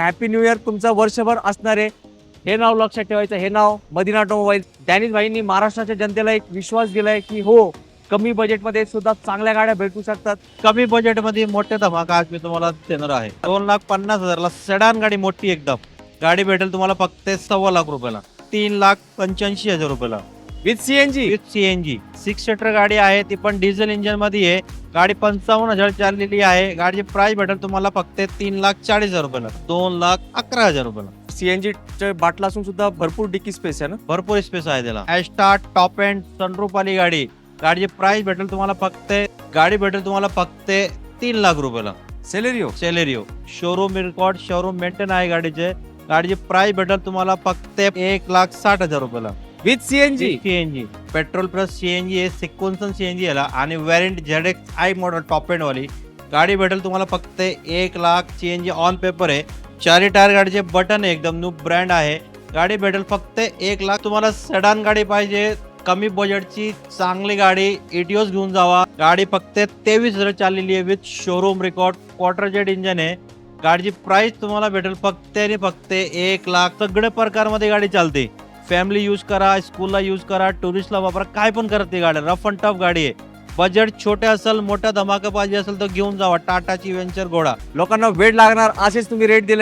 Happy new year तुमचं वर्षभर असणार आहे. हे नाव लक्षात ठेवायचं. हे नाव मदीना ऑटोमोबाईल. डॅनिश भाईंनी महाराष्ट्राच्या जनतेला एक विश्वास दिलाय की हो, कमी बजेटमध्ये सुद्धा चांगल्या गाड्या भेटू शकतात. कमी बजेटमध्ये मोठे धमाका आज मी तुम्हाला देणार आहे. 2,50,000ला सेडान गाडी मोठी एकदम गाडी भेटेल तुम्हाला फक्त 1.25 लाख रुपयाला. 3,85,000 रुपयाला with CNG. With CNG 6 seater गाडी आहे, ती पण डिझेल इंजिन मध्ये आहे. गाडी 55,000 चाललेली आहे. गाडीची प्राइस भेटेल तुम्हाला फक्त 3,40,000 रुपयाला. 2,11,000 रुपयाला. सीएनजी बाटला असून सुद्धा भरपूर डिकी स्पेस आहे ना. भरपूर स्पेस आहे त्याला. ॲस्टा टॉप एंड सनरूफ वाली गाडी. गाडीची प्राइस भेटेल तुम्हाला फक्त 3 लाख रुपयाला. Celerio showroom record, showroom maintain आहे गाडीचे. गाडीची प्राइस भेटेल तुम्हाला फक्त 1,60,000 रुपयाला. With CNG. CNG petrol plus CNG आहे. सिक्वेन्सन सीएनजी याला आणि variant ZX model top end वाली गाडी भेटेल तुम्हाला फक्त 1 लाख. सीएनजी ऑन पेपर आहे. 4 टायर गाडीचे बटन आहे, एकदम न्यू ब्रँड आहे. गाडी भेटेल फक्त 1 लाख. तुम्हाला सेडान गाडी पाहिजे, कमी बजेटची चांगली गाडी, इटिओस घेऊन जावा. गाडी फक्त 23,000 चाललेली आहे. With showroom record, quarter jet engine आहे. गाडीची प्राइस तुम्हाला भेटेल फक्त 1 लाख. सगळे प्रकारमध्ये गाडी चालते. फॅमिली यूज करा, स्कूलला यूज करा, टुरिस्टला वापरा, काय पण करत ती गाडी. रफ अँड टफ गाडी आहे. बजेट छोटे असेल, मोठा धमाका पाहिजे असेल तर घेऊन जावा. टाटाची वेंचर घोडा. लोकांना वेळ लागणार असेच तुम्ही रेट दिले.